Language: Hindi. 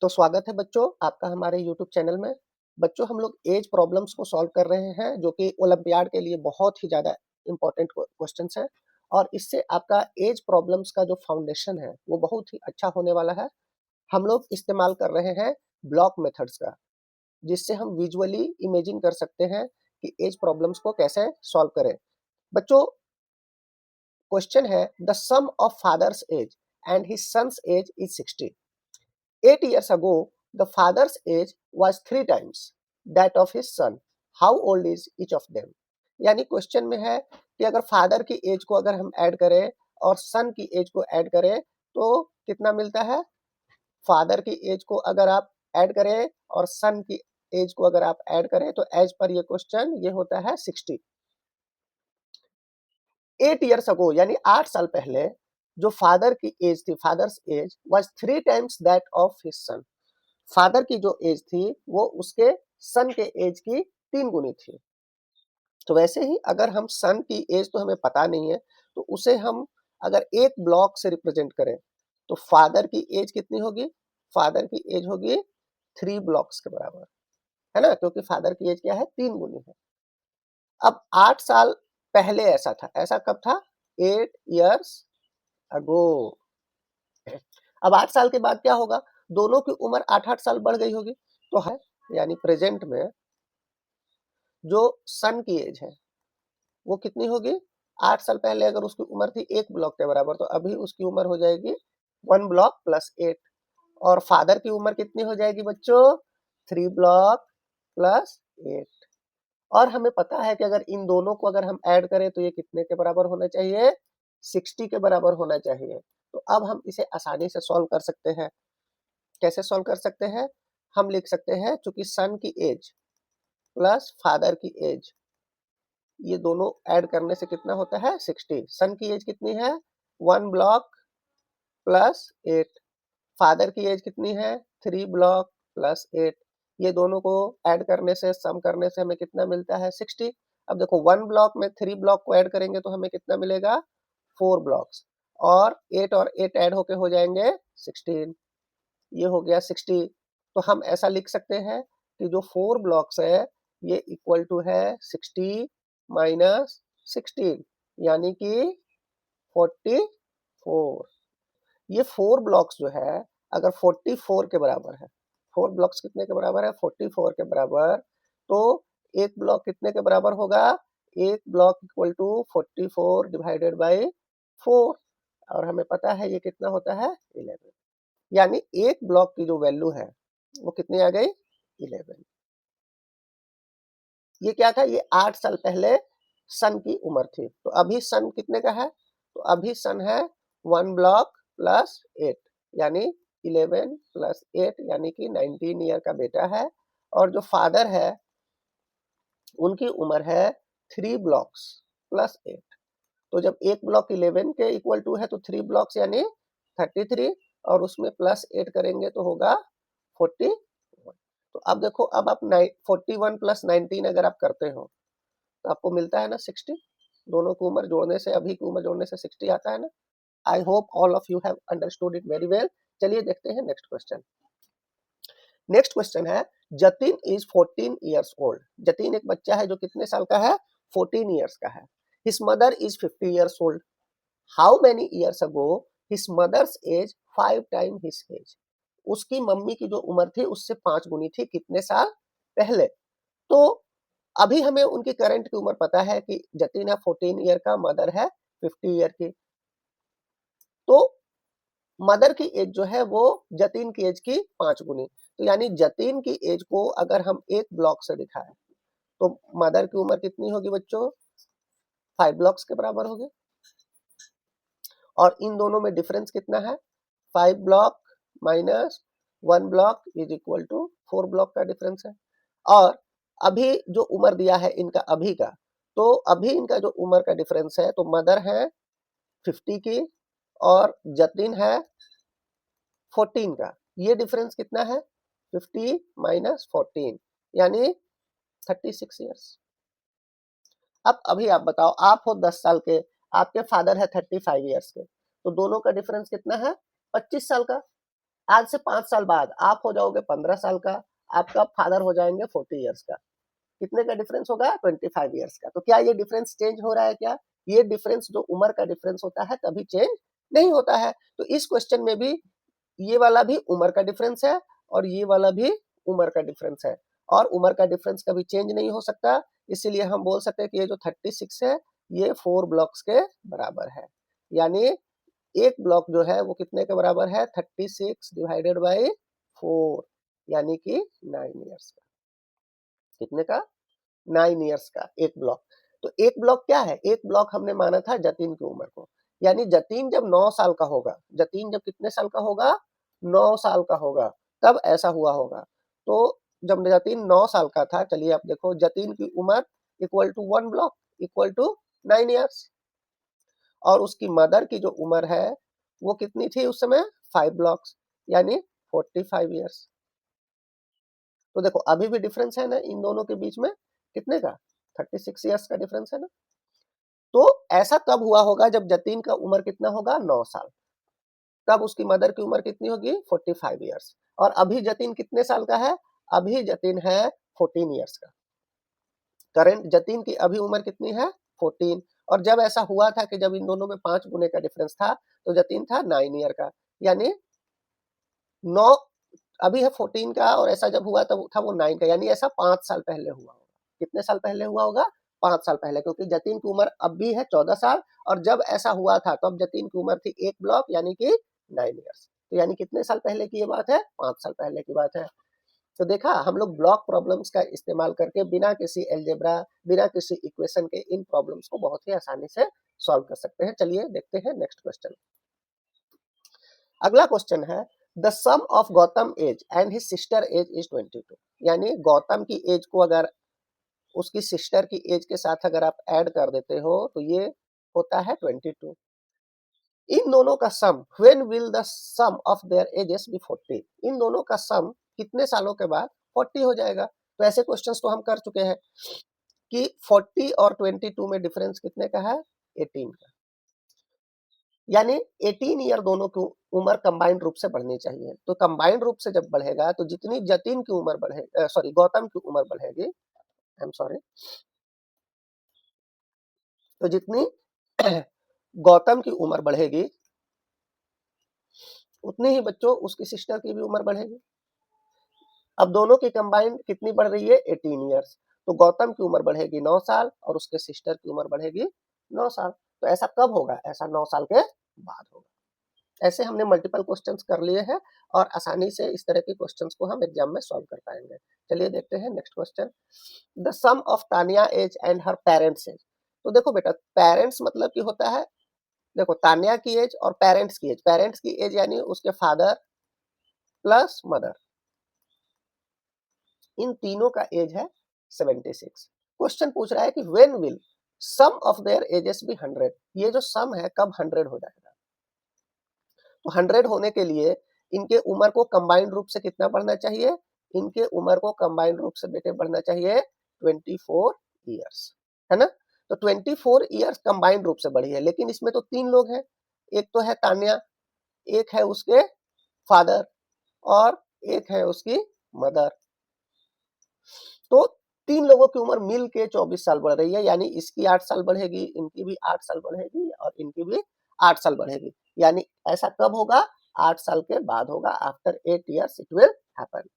तो स्वागत है बच्चों आपका हमारे YouTube चैनल में। बच्चों हम लोग एज प्रॉब्लम्स को सॉल्व कर रहे हैं जो कि ओलंपियाड के लिए बहुत ही ज़्यादा इम्पोर्टेंट क्वेश्चंस हैं और इससे आपका एज प्रॉब्लम्स का जो फाउंडेशन है वो बहुत ही अच्छा होने वाला है। हम लोग इस्तेमाल कर रहे हैं ब्लॉक मेथड्स का, जिससे हम विजुअली इमेजिन कर सकते हैं कि एज प्रॉब्लम्स को कैसे सॉल्व करें। बच्चों, क्वेश्चन है the sum of father's age and his son's age is 60। 8 years ago, the father's age was 3 times that of his son. How old is each of them? यानी क्वेश्चन में है कि अगर फादर की एज को अगर हम ऐड करें और सन की एज को ऐड करें तो कितना मिलता है। फादर की एज को अगर आप ऐड करें और सन की एज को अगर आप ऐड करें तो एज पर ये क्वेश्चन ये होता है 60। 8 years ago यानी 8 साल पहले जो फादर की एज थी, father's age was 3 times that of his son. Father की जो एज थी वो उसके सन के एज की 3 गुनी थी। तो वैसे ही अगर हम सन की एज तो हमें पता नहीं है तो उसे हम अगर एक ब्लॉक से रिप्रेजेंट करें तो फादर की एज कितनी होगी। फादर की एज होगी 3 ब्लॉक्स के बराबर, है ना, क्योंकि फादर की एज क्या है, 3 गुनी है। अब 8 साल पहले ऐसा था, ऐसा कब था, 8 years ago। अब 8 साल के बाद क्या होगा, दोनों की उम्र 8-8 साल बढ़ गई होगी। तो है यानी प्रेजेंट में जो सन की एज है वो कितनी होगी। 8 साल पहले अगर उसकी उम्र थी 1 ब्लॉक के बराबर तो अभी उसकी उम्र हो जाएगी 1 ब्लॉक प्लस 8। और फादर की उम्र कितनी हो जाएगी बच्चों, 3 ब्लॉक प्लस 8। और हमें पता है कि अगर इन दोनों को अगर हम ऐड करें तो ये कितने के बराबर होना चाहिए, 60 के बराबर होना चाहिए। तो अब हम इसे आसानी से सॉल्व कर सकते हैं। कैसे सॉल्व कर सकते हैं, हम लिख सकते हैं चूंकि सन की एज प्लस फादर की एज ये दोनों ऐड करने से कितना होता है, 60। सन की एज कितनी है, 1 ब्लॉक प्लस 8। फादर की एज कितनी है, 3 ब्लॉक प्लस 8। ये दोनों को ऐड करने से, सम करने से हमें कितना मिलता है, 60। अब देखो 1 ब्लॉक में 3 ब्लॉक को ऐड करेंगे तो हमें कितना मिलेगा, 4 ब्लॉक्स। और 8 ऐड होके हो जाएंगे 16। ये हो गया 60। तो हम ऐसा लिख सकते हैं कि जो 4 ब्लॉक्स है ये इक्वल टू है 60 माइनस 16 यानी कि 44। ये 4 ब्लॉक्स जो है अगर 44 के बराबर है, 4 ब्लॉक्स कितने के बराबर है, 44 के बराबर, तो एक ब्लॉक कितने के बराबर होगा, एक block equal to 44 divided by 4। और हमें पता है ये कितना होता है, 11। यानी एक ब्लॉक की जो वैल्यू है वो कितनी आ गई, 11। ये क्या था, ये 8 साल पहले सन की उम्र थी। तो अभी सन कितने का है, तो अभी सन है 1 ब्लॉक प्लस 8 यानी 11 प्लस 8 यानी कि 19 ईयर का बेटा है। और जो फादर है उनकी उम्र है 3 ब्लॉक्स प्लस 8। तो जब एक ब्लॉक 11 के इक्वल टू है तो 3 ब्लॉक्स यानी 33 और उसमें प्लस 8 करेंगे तो होगा 41। तो अब देखो, अब आप 41 प्लस 19 अगर आप करते हो तो आपको मिलता है ना 60। दोनों की उम्र जोड़ने से, अभी की उम्र जोड़ने से 60 आता है ना। I hope all of you have understood it very well. चलिए देखते हैं नेक्स्ट क्वेश्चन। नेक्स्ट क्वेश्चन है Jatin is 14 years old. Jatin एक बच्चा है जो कितने साल का है, 14 ईयर्स का है। His mother is 50 years old. How many years ago his mother's age 5 time his age. उसकी मम्मी की जो उम्र थी उससे 5 गुनी थी, कितने साल पहले। तो अभी हमें उनकी करंट की उम्र पता है कि जतिन है 14 ईयर का, मदर है 50 ईयर की। तो मदर की एज जो है वो जतिन की एज की 5 गुनी। तो यानी जतिन की एज को अगर हम एक ब्लॉक से दिखाएं तो मदर की उम्र कितनी होगी बच्चों, 5 ब्लॉक्स के बराबर होगी। और इन दोनों में डिफरेंस कितना है, 5 block minus 1 block is equal to 4 block का डिफरेंस है। और अभी जो उम्र दिया है इनका अभी का, तो अभी इनका जो उम्र का डिफरेंस है तो मदर है 50 की और जतिन है 14 का। ये डिफरेंस कितना है, 50 माइनस 14 यानी 36 ईयर्स। अब अभी आप बताओ, आप हो 10 साल के, आपके फादर है 35 ईयर्स के, तो दोनों का डिफरेंस कितना है, 25 साल का। आज से 5 साल बाद आप हो जाओगे 15 साल का, आपका फादर हो जाएंगे 40 ईयर्स का। कितने का डिफरेंस होगा? 25 ईयर्स का। तो क्या ये डिफरेंस चेंज हो रहा है क्या? ये डिफरेंस जो उम्र का डिफरेंस होता है कभी चेंज नहीं होता है। तो इस क्वेश्चन में भी ये वाला भी उम्र का डिफरेंस है और ये वाला भी उम्र का डिफरेंस है, और उम्र का डिफरेंस कभी चेंज नहीं हो सकता। इसीलिए हम बोल सकते हैं कि ये जो 36 है ये 4 ब्लॉक्स के बराबर है। यानी एक ब्लॉक जो है वो कितने के बराबर है? 36 डिवाइडेड बाई 4, यानी कि 9 ईयर्स का। कितने का? 9 ईयर्स का एक ब्लॉक। तो एक ब्लॉक क्या है? एक ब्लॉक हमने माना था जतीन की उम्र को, यानी जतीन जब 9 साल का होगा, जतीन जब कितने साल का होगा? 9 साल का होगा, तब ऐसा हुआ होगा। तो जब जतीन 9 साल का था, चलिए आप देखो, जतीन की उम्र equal to 1 block equal to 9 years, और उसकी मदर की जो उम्र है वो कितनी थी उस समय? 5 ब्लॉक्स, यानी 45 ईयर्स। तो देखो अभी भी डिफरेंस है ना इन दोनों के बीच में, कितने का? 36 ईयर्स का डिफरेंस है ना। तो ऐसा कब हुआ होगा? जब जतीन का उम्र कितना होगा? 9 साल। तब उसकी मदर की उम्र कितनी होगी? 45 ईयर्स। और अभी जतीन कितने साल का है? अभी जतीन है 14 ईयर्स का। करंट जतीन की अभी उम्र कितनी है? 14। और जब ऐसा हुआ था कि जब इन दोनों में 5 गुने का डिफरेंस था, तो जतीन था 9 ईयर का, यानी 9 अभी है 14 का, और ऐसा जब हुआ तब था वो 9 का, यानी ऐसा 5 साल पहले हुआ होगा। कितने साल पहले हुआ होगा? 5 साल पहले, क्योंकि जतीन की उम्र अब भी है 14 साल, और जब ऐसा हुआ था तब जतीन की उम्र थी 1 ब्लॉक, यानी कि 9 ईयर्स। तो यानी कितने साल पहले की ये बात है? 5 साल पहले की बात है। तो देखा, हम लोग ब्लॉक प्रॉब्लम्स का इस्तेमाल करके बिना किसी अलजेब्रा, बिना किसी इक्वेशन के इन प्रॉब्लम्स को बहुत ही आसानी से सॉल्व कर सकते हैं। चलिए देखते हैं नेक्स्ट क्वेश्चन। अगला क्वेश्चन है, the sum of Gautam age and his sister age is 22। यानी गौतम की एज को अगर उसकी सिस्टर की एज के साथ अगर आप ऐड कर देते हो तो ये होता है 22। इन दोनों का sum, when will the sum of their ages be 40। इन दोनों का सम कितने सालों के बाद 40 हो जाएगा? तो ऐसे क्वेश्चंस तो हम कर चुके हैं कि 40 और 22 में डिफरेंस कितने का है? 18 का। यानी 18 ईयर दोनों की उम्र कंबाइंड रूप से बढ़नी चाहिए। तो कंबाइंड रूप से जब बढ़ेगा तो जितनी जतीन की उम्र बढ़े, सॉरी गौतम की उम्र बढ़ेगी, आई एम सॉरी, तो जितनी गौतम की उम्र बढ़ेगी उतनी ही बच्चों उसकी सिस्टर की भी उम्र बढ़ेगी। अब दोनों की कंबाइंड कितनी बढ़ रही है? 18 ईयर्स। तो गौतम की उम्र बढ़ेगी 9 साल और उसके सिस्टर की उम्र बढ़ेगी 9 साल। तो ऐसा कब होगा? ऐसा 9 साल के बाद होगा। ऐसे हमने मल्टीपल क्वेश्चंस कर लिए हैं और आसानी से इस तरह के क्वेश्चंस को हम एग्जाम में सॉल्व कर पाएंगे। चलिए देखते हैं next question. The sum of Tania age and her parents age. तो देखो बेटा, पेरेंट्स मतलब कि होता है, देखो तानिया की एज और पेरेंट्स की एज, पेरेंट्स की एज यानी उसके फादर प्लस मदर, इन तीनों का एज है 76। क्वेश्चन पूछ रहा है कि when will sum of their ages be 100। ये जो सम है कब 100 हो जाएगा? तो 100 होने के लिए इनके उम्र को कंबाइंड रूप से कितना बढ़ना चाहिए? इनके उम्र को कंबाइंड रूप से बेटे बढ़ना चाहिए 24 ईयर्स, है ना। तो 24 ईयर्स कंबाइंड रूप से बढ़ी है, लेकिन इसमें तो 3 लोग हैं। एक तो है तान्या, एक है उसके फादर, और एक है उसकी मदर। तो 3 लोगों की उम्र मिल के 24 साल बढ़ रही है, यानी इसकी 8 साल बढ़ेगी, इनकी भी 8 साल बढ़ेगी और इनकी भी 8 साल बढ़ेगी। यानी ऐसा कब होगा? 8 साल के बाद होगा, after 8 years it will happen.